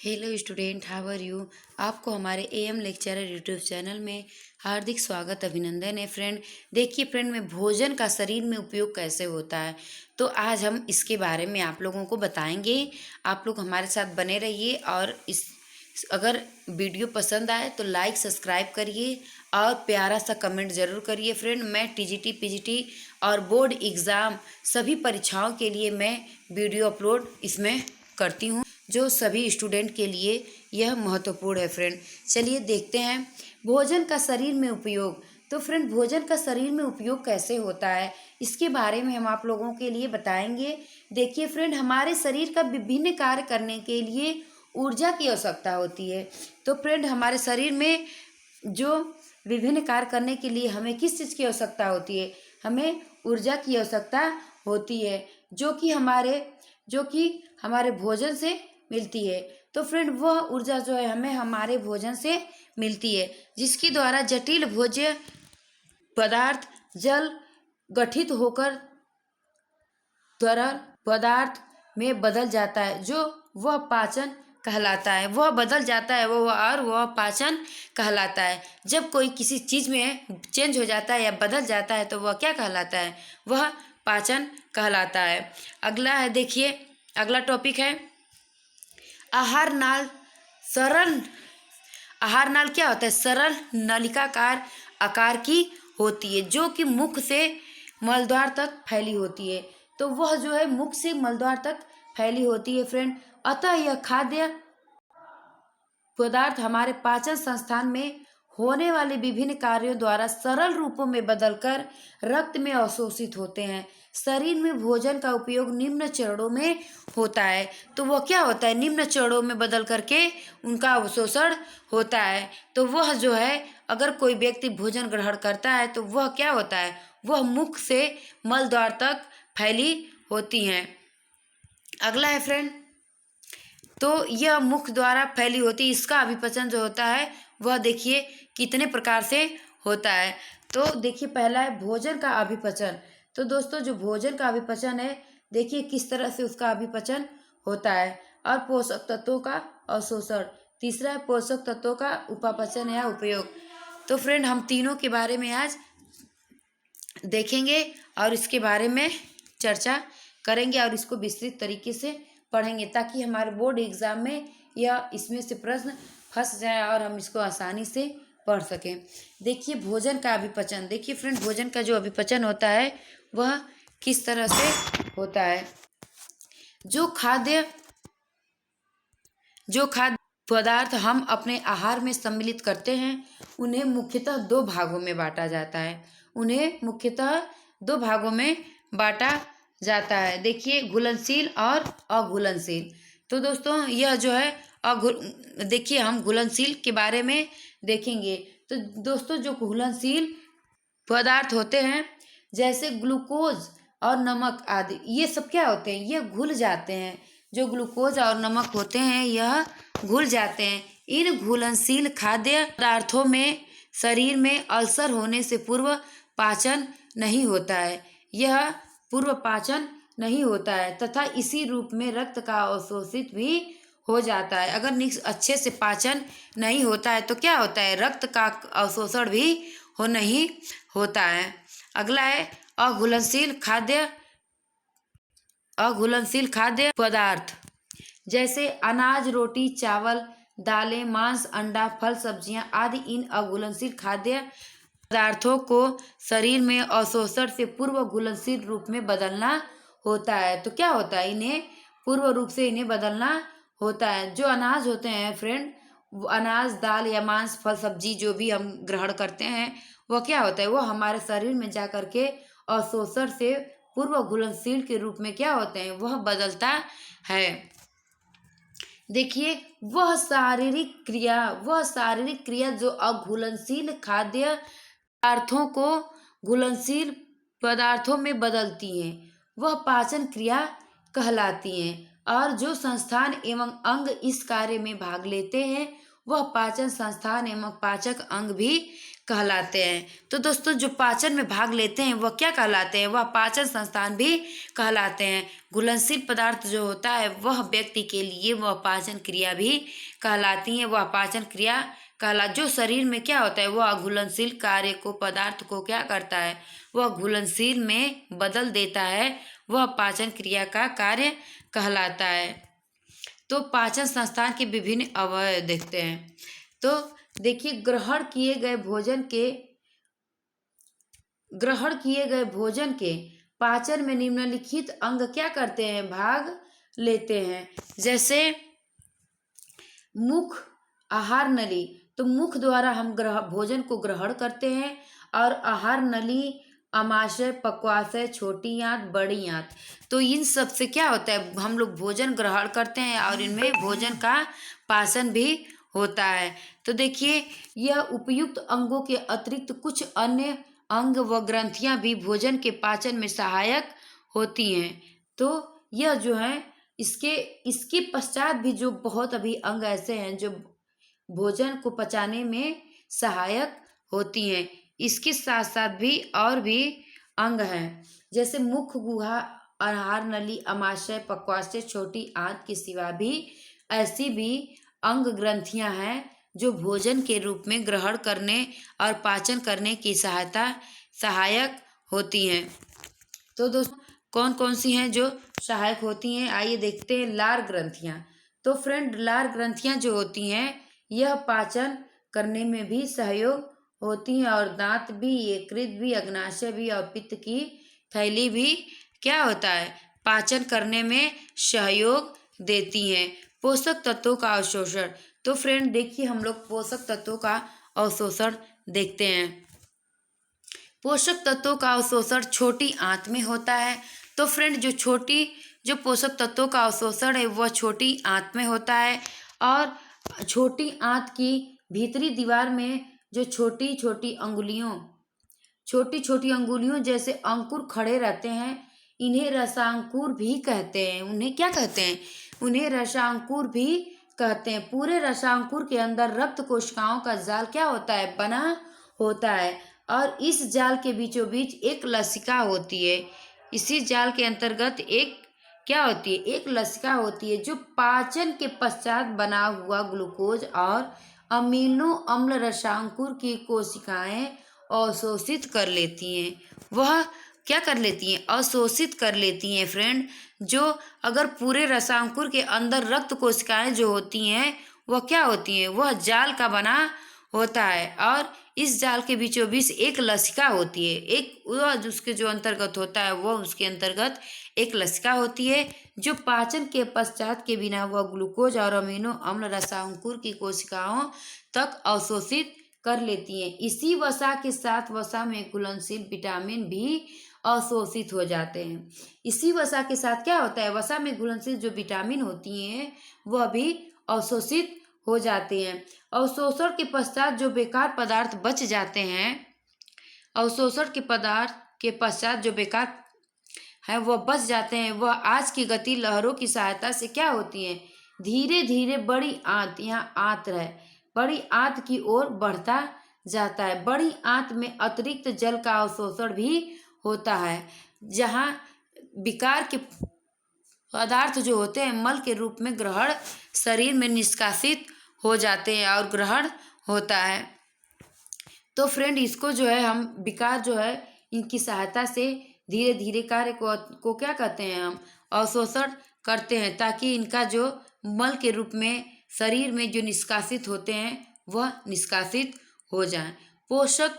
Hello student, how are you. आपको हमारे M lecturer YouTube channel में हार्दिक स्वागत अभिनंदन है फ्रेंड। देखिए फ्रेंड, में भोजन का शरीर में उपयोग कैसे होता है, तो आज हम इसके बारे में आप लोगों को बताएंगे। आप लोग हमारे साथ बने रहिए और अगर वीडियो पसंद आए तो लाइक सब्सक्राइब करिए और प्यारा सा कमेंट ज़रूर करिए फ्रेंड। मैं टीजीटी पीजीटी और बोर्ड एग्ज़ाम सभी परीक्षाओं के लिए मैं वीडियो अपलोड इसमें करती हूँ, जो सभी स्टूडेंट के लिए यह महत्वपूर्ण है फ्रेंड। चलिए देखते हैं भोजन का शरीर में उपयोग। तो फ्रेंड, भोजन का शरीर में उपयोग कैसे होता है, इसके बारे में हम आप लोगों के लिए बताएंगे। देखिए फ्रेंड, हमारे शरीर का विभिन्न कार्य करने के लिए ऊर्जा की आवश्यकता होती है। तो फ्रेंड, हमारे शरीर में जो विभिन्न कार्य करने के लिए हमें किस चीज़ की आवश्यकता होती है, हमें ऊर्जा की आवश्यकता होती है, जो कि हमारे भोजन से मिलती है। तो फ्रेंड, वह ऊर्जा जो है हमें हमारे भोजन से मिलती है, जिसके द्वारा जटिल भोज्य पदार्थ जल गठित होकर तरल पदार्थ में बदल जाता है, जो वह पाचन कहलाता है। वह बदल जाता है वह पाचन कहलाता है। जब कोई किसी चीज़ में चेंज हो जाता है या बदल जाता है तो वह क्या कहलाता है, वह पाचन कहलाता है। अगला है, देखिए अगला टॉपिक है आहार नाल। सरल आहार नाल क्या होता है, सरल नलिकाकार आकार की होती है, जो कि मुख से मलद्वार तक फैली होती है। तो वह जो है मुख से मलद्वार तक फैली होती है फ्रेंड। अतः यह खाद्य पदार्थ हमारे पाचन संस्थान में होने वाले विभिन्न कार्यों द्वारा सरल रूपों में बदलकर रक्त में अवशोषित होते हैं। शरीर में भोजन का उपयोग निम्न चरणों में होता है। तो वह क्या होता है, निम्न चरणों में बदल करके उनका अवशोषण होता है। तो वह जो है, अगर कोई व्यक्ति भोजन ग्रहण करता है तो वह क्या होता है, वह मुख से मल द्वार तक फैली होती हैं। अगला है फ्रेंड, तो यह मुख द्वारा फैली होती है। इसका अभिपचन जो होता है वह देखिए कितने प्रकार से होता है। तो देखिए पहला है भोजन का अभिपचन। तो दोस्तों, जो भोजन का अभिपचन है, देखिए किस तरह से उसका अभिपचन होता है। और पोषक तत्वों का अवशोषण। तीसरा है पोषक तत्वों का उपापचय या उपयोग। तो फ्रेंड, हम तीनों के बारे में आज देखेंगे और इसके बारे में चर्चा करेंगे और इसको विस्तृत तरीके से पढ़ेंगे, ताकि हमारे बोर्ड एग्जाम में यह इसमें से प्रश्न फंस जाए और हम इसको आसानी से पढ़ सकें। देखिए भोजन का अभिपचन। देखिए फ्रेंड, भोजन का जो अभिपचन होता है वह किस तरह से होता है। जो खाद्य पदार्थ हम अपने आहार में सम्मिलित करते हैं, उन्हें मुख्यतः दो भागों में बांटा जाता है। देखिए घुलनशील और अघुलनशील। तो दोस्तों, यह जो है देखिए हम घुलनशील के बारे में देखेंगे। तो दोस्तों, जो घुलनशील पदार्थ होते हैं जैसे ग्लूकोज और नमक आदि, ये सब क्या होते हैं, ये घुल जाते हैं। जो ग्लूकोज और नमक होते हैं यह घुल जाते हैं। इन घुलनशील खाद्य पदार्थों में शरीर में अल्सर होने से पूर्व पाचन नहीं होता है। यह पूर्व पाचन नहीं होता है तथा इसी रूप में रक्त का अवशोषित भी हो जाता है। अगर अच्छे से पाचन नहीं होता है तो क्या होता है, रक्त का अवशोषण भी नहीं होता है। अगला है अघुलनशील खाद्य पदार्थ। जैसे अनाज, रोटी, चावल, दालें, मांस, अंडा, फल, सब्जियां आदि इन अघुलनशील खाद्य पदार्थों को शरीर में अवशोषण से पूर्व घुलनशील रूप में बदलना होता है। तो क्या होता है, इन्हें पूर्व रूप से इन्हें बदलना होता है। जो अनाज होते हैं फ्रेंड, अनाज, दाल या मांस, फल, सब्जी जो भी हम ग्रहण करते हैं, वह क्या होता है, वह हमारे शरीर में जा करके अवशोषण से पूर्व घुलनशील के रूप में क्या होते हैं, वह बदलता है। देखिए वह शारीरिक क्रिया जो अघुलनशील खाद्य पदार्थों को घुलनशील पदार्थों में बदलती हैं, वह पाचन क्रिया कहलाती हैं। और जो संस्थान एवं अंग इस कार्य में भाग लेते हैं, वह पाचन संस्थान एवं पाचक अंग भी कहलाते हैं। तो दोस्तों जो पाचन में भाग लेते हैं वह क्या कहलाते हैं? वह पाचन संस्थान भी कहलाते हैं। घुलनशील पदार्थ जो होता है वह व्यक्ति के लिए वह पाचन क्रिया भी कहलाती है। वह पाचन क्रिया जो शरीर में क्या होता है वह घुलनशील कार्य को पदार्थ को क्या करता है, वह घुलनशील में बदल देता है, वह पाचन क्रिया का कार्य कहलाता है। तो पाचन संस्थान के विभिन्न अवयव देखते हैं। तो देखिए ग्रहण किए गए भोजन के पाचन में निम्नलिखित अंग क्या करते हैं, भाग लेते हैं। जैसे मुख, आहार नली। तो मुख द्वारा हम भोजन को ग्रहण करते हैं, और आहार नली, आमाशय, पक्वाशय, छोटी आंत, बड़ी आंत। तो इन सब से क्या होता है, हम लोग भोजन ग्रहण करते हैं और इनमें भोजन का पाचन भी होता है। तो देखिए यह उपयुक्त अंगों के अतिरिक्त कुछ अन्य अंग व ग्रंथियां भी भोजन के पाचन में सहायक होती हैं। तो यह जो है इसके पश्चात भी जो बहुत अभी अंग ऐसे हैं जो भोजन को पचाने में सहायक होती हैं। इसके साथ साथ भी और भी अंग हैं, जैसे मुख, गुहा, आहार नली, आमाशय, पक्वाशय, छोटी आंत के सिवा भी ऐसी भी अंग ग्रंथियां हैं जो भोजन के रूप में ग्रहण करने और पाचन करने की सहायक होती हैं। तो दोस्तों कौन कौन सी हैं जो सहायक होती हैं, आइए देखते हैं। लार ग्रंथियां। तो फ्रेंड लार ग्रंथियां जो होती हैं यह पाचन करने में भी सहयोग होती हैं, और दांत भी, यकृत भी, अग्नाशय भी और पित्त की थैली भी क्या होता है, पाचन करने में सहयोग देती हैं। पोषक तत्वों का अवशोषण। तो फ्रेंड देखिए हम लोग पोषक तत्वों का अवशोषण देखते हैं। पोषक तत्वों का अवशोषण छोटी आंत में होता है। तो फ्रेंड जो पोषक तत्वों का अवशोषण है वह छोटी आंत में होता है, और छोटी आंत की भीतरी दीवार में जो छोटी छोटी अंगुलियों जैसे अंकुर खड़े रहते हैं, इन्हें रसांकुर भी कहते हैं। उन्हें क्या कहते हैं, उन्हें रसांकुर भी कहते हैं। पूरे रसांकुर के अंदर रक्त कोशिकाओं का जाल क्या होता है, बना होता है, और इस जाल के बीचों बीच एक लसिका होती है। इसी जाल के अंतर्गत एक क्या होती है, एक लसिका होती है जो पाचन के पश्चात बना हुआ ग्लूकोज और अमीनो अम्ल रसांकुर की कोशिकाएं अवशोषित कर लेती हैं। वह क्या कर लेती हैं, अवशोषित कर लेती हैं फ्रेंड। जो अगर पूरे रसांकुर के अंदर रक्त कोशिकाएं जो होती हैं वह क्या होती हैं, वह जाल का बना होता है, और इस जाल के बीचों बीच एक लसिका होती है। एक वह उसके जो अंतर्गत होता है वह उसके अंतर्गत एक लसिका होती है जो पाचन के पश्चात के बिना वह ग्लूकोज और अमीनो अम्ल रसांकुर की कोशिकाओं तक अवशोषित कर लेती हैं। इसी वसा के साथ वसा में घुलनशील विटामिन भी अवशोषित हो जाते हैं। इसी वसा के साथ क्या होता है, वसा में घुलनशील जो विटामिन होती हैं वह भी अवशोषित हो जाते हैं। अवशोषण के पश्चात जो बेकार पदार्थ बच जाते हैं, अवशोषण के पदार्थ के पश्चात जो बेकार है वह बच जाते हैं, वह आज की गति लहरों की सहायता से क्या होती हैं, धीरे धीरे बड़ी आंत, यहाँ आंत है, बड़ी आंत की ओर बढ़ता जाता है। बड़ी आंत में अतिरिक्त जल का अवशोषण भी होता है, जहाँ विकार के पदार्थ जो होते हैं मल के रूप में ग्रहण शरीर में निष्कासित हो जाते हैं और ग्रहण होता है। तो फ्रेंड इसको जो है हम विकार जो है इनकी सहायता से धीरे धीरे कार्य को क्या कहते हैं, हम अवशोषण करते हैं, ताकि इनका जो मल के रूप में शरीर में जो निष्कासित होते हैं वह निष्कासित हो जाएं। पोषक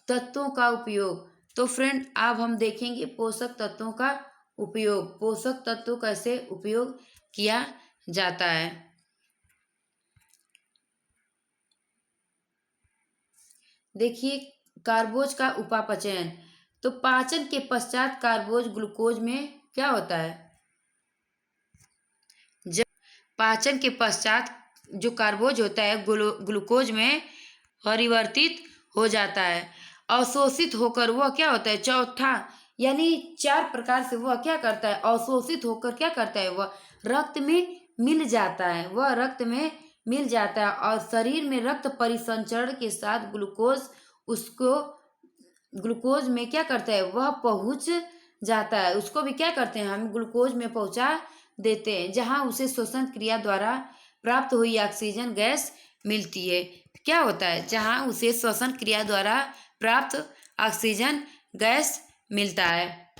तत्वों का उपयोग। तो फ्रेंड अब हम देखेंगे पोषक तत्वों का उपयोग, पोषक तत्व कैसे उपयोग किया जाता है। देखिए कार्बोज का उपापचयन। तो पाचन के पश्चात कार्बोज ग्लूकोज में क्या होता है, जब पाचन के पश्चात जो कार्बोज होता है ग्लूकोज में परिवर्तित हो जाता है। अवशोषित होकर वह क्या होता है, चौथा यानी 4 प्रकार से वह क्या करता है, अवशोषित होकर क्या करता है, वह रक्त में मिल जाता है, वह रक्त में मिल जाता है, और शरीर में रक्त परिसंचरण के साथ ग्लूकोज उसको ग्लूकोज में क्या करता है, वह पहुँच जाता है। उसको भी क्या करते हैं, हम ग्लूकोज में पहुँचा देते हैं, जहाँ उसे श्वसन क्रिया द्वारा प्राप्त हुई ऑक्सीजन गैस मिलती है। क्या होता है, जहाँ उसे श्वसन क्रिया द्वारा प्राप्त ऑक्सीजन गैस मिलता है।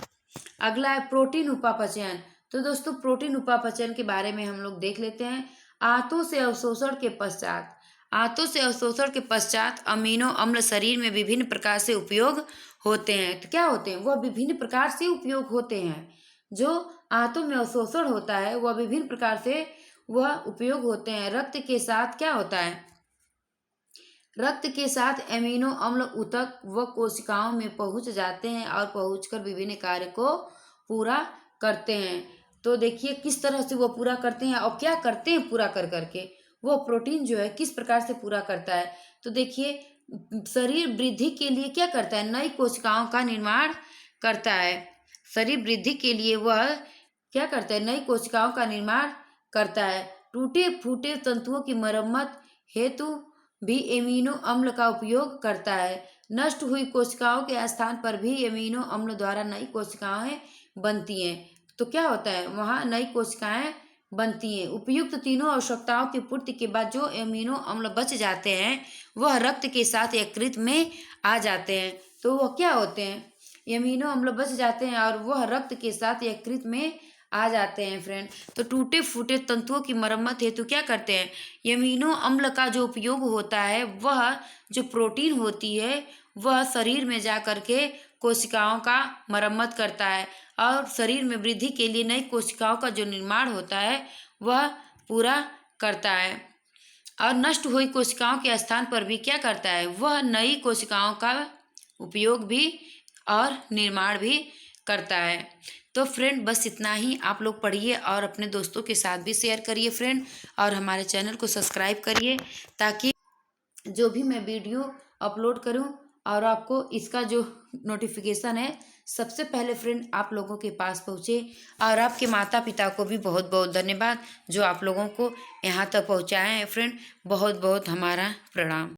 अगला है प्रोटीन उपापचयन। तो दोस्तों प्रोटीन उपापचयन के बारे में हम लोग देख लेते हैं। आंतों से अवशोषण के पश्चात अमीनो अम्ल शरीर में विभिन्न प्रकार से उपयोग होते हैं। तो क्या होते हैं, वह विभिन्न प्रकार से उपयोग होते हैं। जो आंतों में अवशोषण होता है वह विभिन्न प्रकार से वह उपयोग होते हैं। रक्त के साथ क्या होता है, रक्त के साथ एमिनो अम्ल ऊतक व कोशिकाओं में पहुंच जाते हैं और पहुंचकर विभिन्न कार्य को पूरा करते हैं। तो देखिए किस तरह से वो पूरा करते हैं और क्या करते हैं पूरा कर करके, वो प्रोटीन जो है किस प्रकार से पूरा करता है। तो देखिए शरीर वृद्धि के लिए क्या करता है, नई कोशिकाओं का निर्माण करता है। शरीर वृद्धि के लिए वह क्या करता है, नई कोशिकाओं का निर्माण करता है। टूटे फूटे तंतुओं की मरम्मत हेतु भी एमिनो अम्ल का उपयोग करता है। नष्ट हुई कोशिकाओं के स्थान पर भी एमिनो अम्ल द्वारा नई कोशिकाएं बनती हैं। तो क्या होता है, वहाँ नई कोशिकाएं बनती हैं। उपयुक्त तीनों आवश्यकताओं की पूर्ति के बाद जो एमिनो अम्ल बच जाते हैं वह रक्त के साथ यकृत में आ जाते हैं। तो वह क्या होते हैं, एमिनो अम्ल बच जाते हैं और वह रक्त के साथ यकृत में आ जाते हैं फ्रेंड। तो टूटे फूटे तंतुओं की मरम्मत हेतु क्या करते हैं, एमिनो अम्ल का जो उपयोग होता है वह जो प्रोटीन होती है वह शरीर में जा करके कोशिकाओं का मरम्मत करता है और शरीर में वृद्धि के लिए नई कोशिकाओं का जो निर्माण होता है वह पूरा करता है। और नष्ट हुई कोशिकाओं के स्थान पर भी क्या करता है, वह नई कोशिकाओं का उपयोग भी और निर्माण भी करता है। तो फ्रेंड बस इतना ही, आप लोग पढ़िए और अपने दोस्तों के साथ भी शेयर करिए फ्रेंड, और हमारे चैनल को सब्सक्राइब करिए ताकि जो भी मैं वीडियो अपलोड करूं और आपको इसका जो नोटिफिकेशन है सबसे पहले फ्रेंड आप लोगों के पास पहुंचे। और आपके माता पिता को भी बहुत बहुत धन्यवाद जो आप लोगों को यहाँ तक पहुँचाए हैं फ्रेंड। बहुत बहुत हमारा प्रणाम।